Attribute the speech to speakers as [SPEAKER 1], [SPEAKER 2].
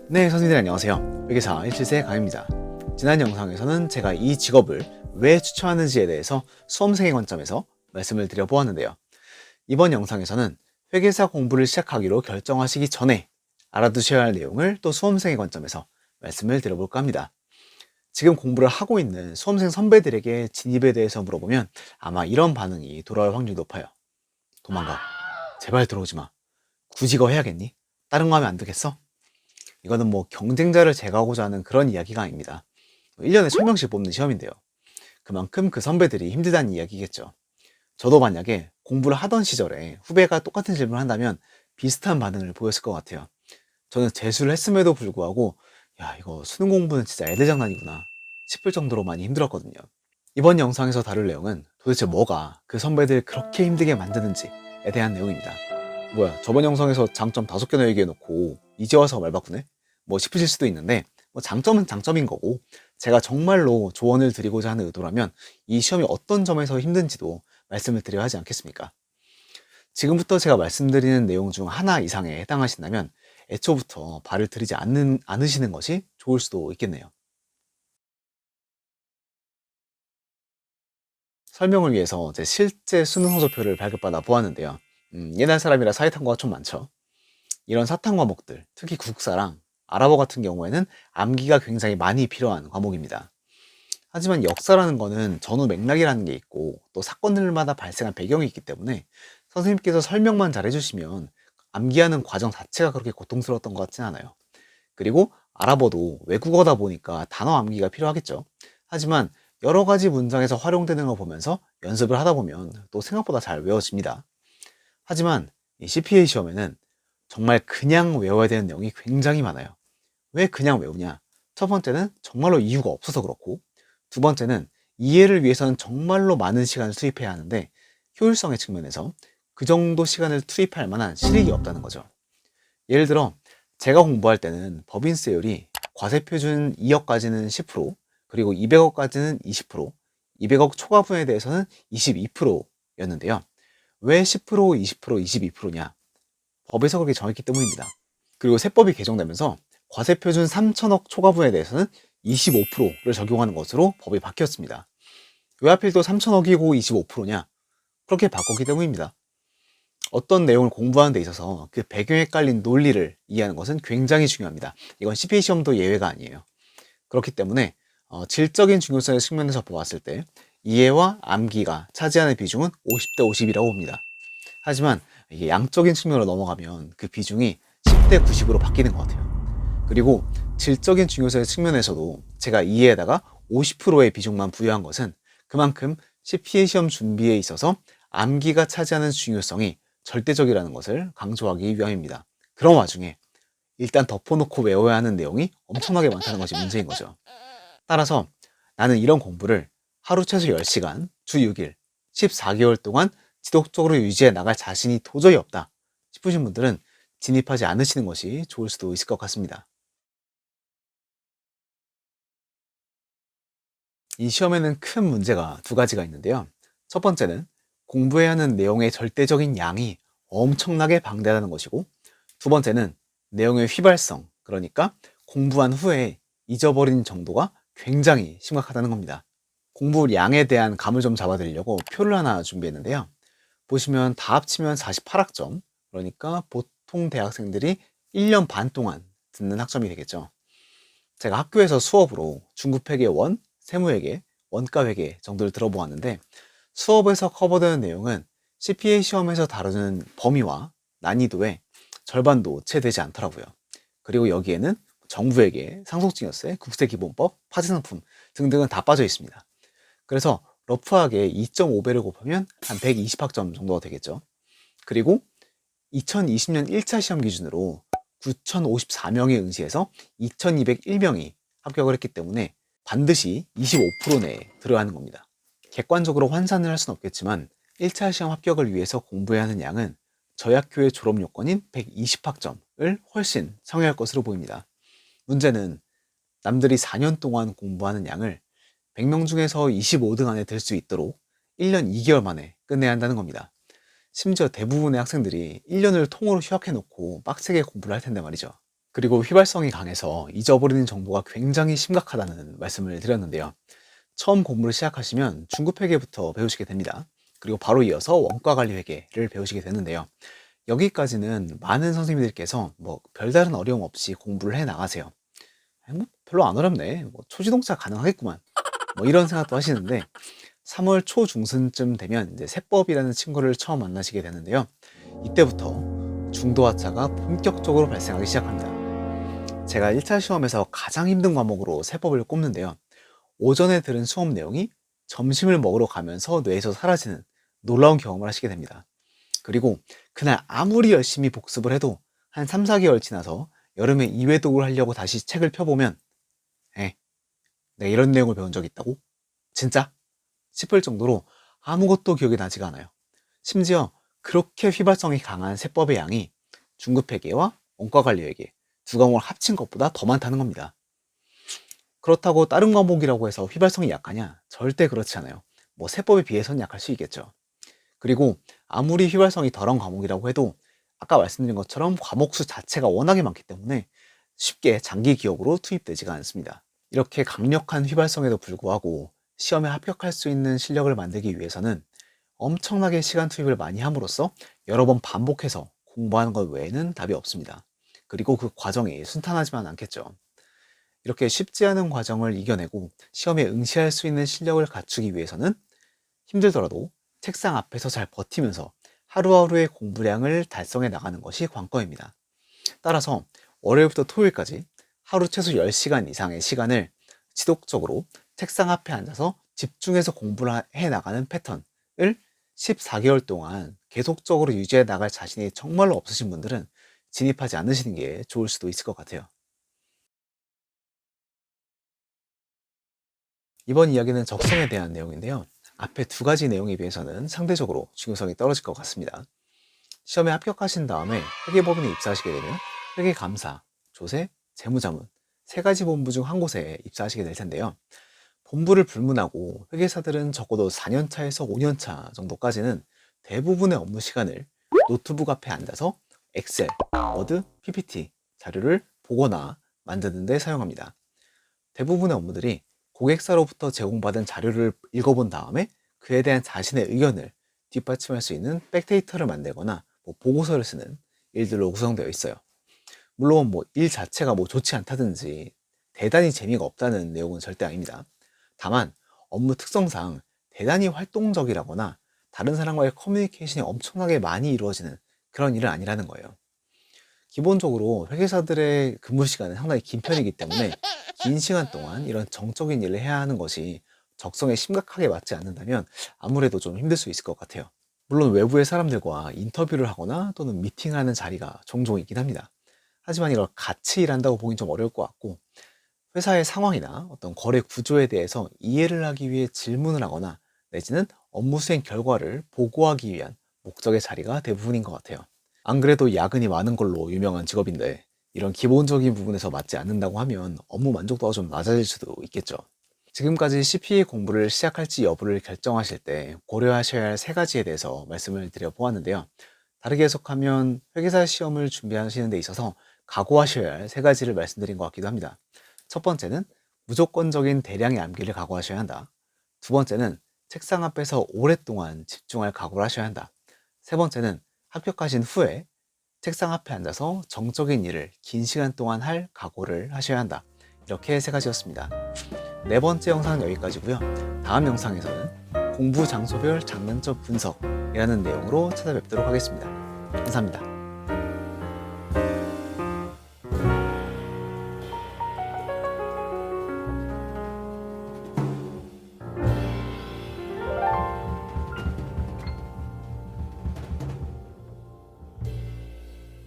[SPEAKER 1] 네, 선생님들 안녕하세요. 회계사 17세 강입니다. 지난 영상에서는 제가 이 직업을 왜 추천하는지에 대해서 수험생의 관점에서 말씀을 드려보았는데요. 이번 영상에서는 회계사 공부를 시작하기로 결정하시기 전에 알아두셔야 할 내용을 또 수험생의 관점에서 말씀을 드려볼까 합니다. 지금 공부를 하고 있는 수험생 선배들에게 진입에 대해서 물어보면 아마 이런 반응이 돌아올 확률이 높아요. 도망가. 제발 들어오지 마. 굳이 이거 해야겠니? 다른 거 하면 안 되겠어? 이거는 뭐 경쟁자를 제거하고자 하는 그런 이야기가 아닙니다. 1년에 1000명씩 뽑는 시험인데요. 그만큼 그 선배들이 힘들다는 이야기겠죠. 저도 만약에 공부를 하던 시절에 후배가 똑같은 질문을 한다면 비슷한 반응을 보였을 것 같아요. 저는 재수를 했음에도 불구하고 야, 이거 수능 공부는 진짜 애들 장난이구나 싶을 정도로 많이 힘들었거든요. 이번 영상에서 다룰 내용은 도대체 뭐가 그 선배들 그렇게 힘들게 만드는지에 대한 내용입니다. 뭐야, 저번 영상에서 장점 5개나 얘기해놓고 이제 와서 말 바꾸네? 뭐 싶으실 수도 있는데 뭐 장점은 장점인 거고, 제가 정말로 조언을 드리고자 하는 의도라면 이 시험이 어떤 점에서 힘든지도 말씀을 드려야 하지 않겠습니까? 지금부터 제가 말씀드리는 내용 중 하나 이상에 해당하신다면 애초부터 발을 들이지 않으시는 것이 좋을 수도 있겠네요. 설명을 위해서 제 실제 수능 성적표를 발급받아 보았는데요. 옛날 사람이라 사회 탐구가 좀 많죠. 이런 사탐 과목들, 특히 국사랑 아랍어 같은 경우에는 암기가 굉장히 많이 필요한 과목입니다. 하지만 역사라는 거는 전후 맥락이라는 게 있고 또 사건들마다 발생한 배경이 있기 때문에 선생님께서 설명만 잘 해주시면 암기하는 과정 자체가 그렇게 고통스러웠던 것 같진 않아요. 그리고 아랍어도 외국어다 보니까 단어 암기가 필요하겠죠. 하지만 여러 가지 문장에서 활용되는 걸 보면서 연습을 하다 보면 또 생각보다 잘 외워집니다. 하지만 이 CPA 시험에는 정말 그냥 외워야 되는 내용이 굉장히 많아요. 왜 그냥 외우냐? 첫 번째는 정말로 이유가 없어서 그렇고, 두 번째는 이해를 위해서는 정말로 많은 시간을 투입해야 하는데 효율성의 측면에서 그 정도 시간을 투입할 만한 실익이 없다는 거죠. 예를 들어 제가 공부할 때는 법인세율이 과세표준 2억까지는 10%, 그리고 200억까지는 20%, 200억 초과분에 대해서는 22%였는데요. 왜 10%, 20%, 22%냐? 법에서 그렇게 정했기 때문입니다. 그리고 세법이 개정되면서 과세표준 3천억 초과분에 대해서는 25%를 적용하는 것으로 법이 바뀌었습니다. 왜 하필 또 3천억이고 25%냐? 그렇게 바꿨기 때문입니다. 어떤 내용을 공부하는 데 있어서 그 배경에 깔린 논리를 이해하는 것은 굉장히 중요합니다. 이건 CPA 시험도 예외가 아니에요. 그렇기 때문에 질적인 중요성의 측면에서 보았을 때 이해와 암기가 차지하는 비중은 50대 50이라고 봅니다. 하지만 이게 양적인 측면으로 넘어가면 그 비중이 10대 90으로 바뀌는 것 같아요. 그리고 질적인 중요성의 측면에서도 제가 이해에다가 50%의 비중만 부여한 것은 그만큼 CPA 시험 준비에 있어서 암기가 차지하는 중요성이 절대적이라는 것을 강조하기 위함입니다. 그런 와중에 일단 덮어놓고 외워야 하는 내용이 엄청나게 많다는 것이 문제인 거죠. 따라서 나는 이런 공부를 하루 최소 10시간, 주 6일, 14개월 동안 지속적으로 유지해 나갈 자신이 도저히 없다 싶으신 분들은 진입하지 않으시는 것이 좋을 수도 있을 것 같습니다. 이 시험에는 큰 문제가 두 가지가 있는데요. 첫 번째는 공부해야 하는 내용의 절대적인 양이 엄청나게 방대하다는 것이고, 두 번째는 내용의 휘발성, 그러니까 공부한 후에 잊어버리는 정도가 굉장히 심각하다는 겁니다. 공부량에 대한 감을 좀 잡아드리려고 표를 하나 준비했는데요. 보시면 다 합치면 48학점, 그러니까 보통 대학생들이 1년 반 동안 듣는 학점이 되겠죠. 제가 학교에서 수업으로 중급회계 1, 세무회계, 원가회계 정도를 들어보았는데 수업에서 커버되는 내용은 CPA 시험에서 다루는 범위와 난이도의 절반도 채 되지 않더라고요. 그리고 여기에는 정부회계, 상속증여세, 국세기본법, 파지상품 등등은 다 빠져 있습니다. 그래서 러프하게 2.5배를 곱하면 한 120학점 정도가 되겠죠. 그리고 2020년 1차 시험 기준으로 9,054명이 응시해서 2,201명이 합격을 했기 때문에 반드시 25% 내에 들어야 하는 겁니다. 객관적으로 환산을 할 수는 없겠지만 1차 시험 합격을 위해서 공부해야 하는 양은 저희 학교의 졸업 요건인 120학점을 훨씬 상회할 것으로 보입니다. 문제는 남들이 4년 동안 공부하는 양을 100명 중에서 25등 안에 들 수 있도록 1년 2개월 만에 끝내야 한다는 겁니다. 심지어 대부분의 학생들이 1년을 통으로 휴학해 놓고 빡세게 공부를 할 텐데 말이죠. 그리고 휘발성이 강해서 잊어버리는 정도가 굉장히 심각하다는 말씀을 드렸는데요. 처음 공부를 시작하시면 중급회계부터 배우시게 됩니다. 그리고 바로 이어서 원가관리회계를 배우시게 되는데요. 여기까지는 많은 선생님들께서 뭐 별다른 어려움 없이 공부를 해 나가세요. 뭐 별로 안 어렵네. 뭐 초지동차 가능하겠구만. 뭐 이런 생각도 하시는데 3월 초중순쯤 되면 이제 세법이라는 친구를 처음 만나시게 되는데요. 이때부터 중도하차가 본격적으로 발생하기 시작합니다. 제가 1차 시험에서 가장 힘든 과목으로 세법을 꼽는데요. 오전에 들은 수업 내용이 점심을 먹으러 가면서 뇌에서 사라지는 놀라운 경험을 하시게 됩니다. 그리고 그날 아무리 열심히 복습을 해도 한 3, 4개월 지나서 여름에 2회독을 하려고 다시 책을 펴보면 내가 이런 내용을 배운 적이 있다고? 진짜? 싶을 정도로 아무것도 기억이 나지가 않아요. 심지어 그렇게 휘발성이 강한 세법의 양이 중급회계와 원가관리회계 두 과목을 합친 것보다 더 많다는 겁니다. 그렇다고 다른 과목이라고 해서 휘발성이 약하냐? 절대 그렇지 않아요. 뭐 세법에 비해서는 약할 수 있겠죠. 그리고 아무리 휘발성이 덜한 과목이라고 해도 아까 말씀드린 것처럼 과목 수 자체가 워낙에 많기 때문에 쉽게 장기 기억으로 투입되지가 않습니다. 이렇게 강력한 휘발성에도 불구하고 시험에 합격할 수 있는 실력을 만들기 위해서는 엄청나게 시간 투입을 많이 함으로써 여러 번 반복해서 공부하는 것 외에는 답이 없습니다. 그리고 그 과정이 순탄하지만 않겠죠. 이렇게 쉽지 않은 과정을 이겨내고 시험에 응시할 수 있는 실력을 갖추기 위해서는 힘들더라도 책상 앞에서 잘 버티면서 하루하루의 공부량을 달성해 나가는 것이 관건입니다. 따라서 월요일부터 토요일까지 하루 최소 10시간 이상의 시간을 지속적으로 책상 앞에 앉아서 집중해서 공부를 해 나가는 패턴을 14개월 동안 계속적으로 유지해 나갈 자신이 정말로 없으신 분들은 진입하지 않으시는 게 좋을 수도 있을 것 같아요. 이번 이야기는 적성에 대한 내용인데요. 앞에 두 가지 내용에 비해서는 상대적으로 중요성이 떨어질 것 같습니다. 시험에 합격하신 다음에 회계법인에 입사하시게 되면 회계감사, 조세, 재무자문 세 가지 본부 중 한 곳에 입사하시게 될 텐데요. 본부를 불문하고 회계사들은 적어도 4년차에서 5년차 정도까지는 대부분의 업무 시간을 노트북 앞에 앉아서 엑셀, 워드, PPT 자료를 보거나 만드는 데 사용합니다. 대부분의 업무들이 고객사로부터 제공받은 자료를 읽어본 다음에 그에 대한 자신의 의견을 뒷받침할 수 있는 백데이터를 만들거나 보고서를 쓰는 일들로 구성되어 있어요. 물론 일 자체가 좋지 않다든지 대단히 재미가 없다는 내용은 절대 아닙니다. 다만 업무 특성상 대단히 활동적이라거나 다른 사람과의 커뮤니케이션이 엄청나게 많이 이루어지는 그런 일은 아니라는 거예요. 기본적으로 회계사들의 근무 시간은 상당히 긴 편이기 때문에 긴 시간 동안 이런 정적인 일을 해야 하는 것이 적성에 심각하게 맞지 않는다면 아무래도 좀 힘들 수 있을 것 같아요. 물론 외부의 사람들과 인터뷰를 하거나 또는 미팅하는 자리가 종종 있긴 합니다. 하지만 이걸 같이 일한다고 보긴 좀 어려울 것 같고 회사의 상황이나 어떤 거래 구조에 대해서 이해를 하기 위해 질문을 하거나 내지는 업무 수행 결과를 보고하기 위한 목적의 자리가 대부분인 것 같아요. 안 그래도 야근이 많은 걸로 유명한 직업인데 이런 기본적인 부분에서 맞지 않는다고 하면 업무 만족도가 좀 낮아질 수도 있겠죠. 지금까지 CPA 공부를 시작할지 여부를 결정하실 때 고려하셔야 할 세 가지에 대해서 말씀을 드려보았는데요. 다르게 해석하면 회계사 시험을 준비하시는 데 있어서 각오하셔야 할 세 가지를 말씀드린 것 같기도 합니다. 첫 번째는 무조건적인 대량의 암기를 각오하셔야 한다. 두 번째는 책상 앞에서 오랫동안 집중할 각오를 하셔야 한다. 세 번째는 합격하신 후에 책상 앞에 앉아서 정적인 일을 긴 시간 동안 할 각오를 하셔야 한다. 이렇게 세 가지였습니다. 네 번째 영상은 여기까지고요. 다음 영상에서는 공부 장소별 장단점 분석이라는 내용으로 찾아뵙도록 하겠습니다. 감사합니다.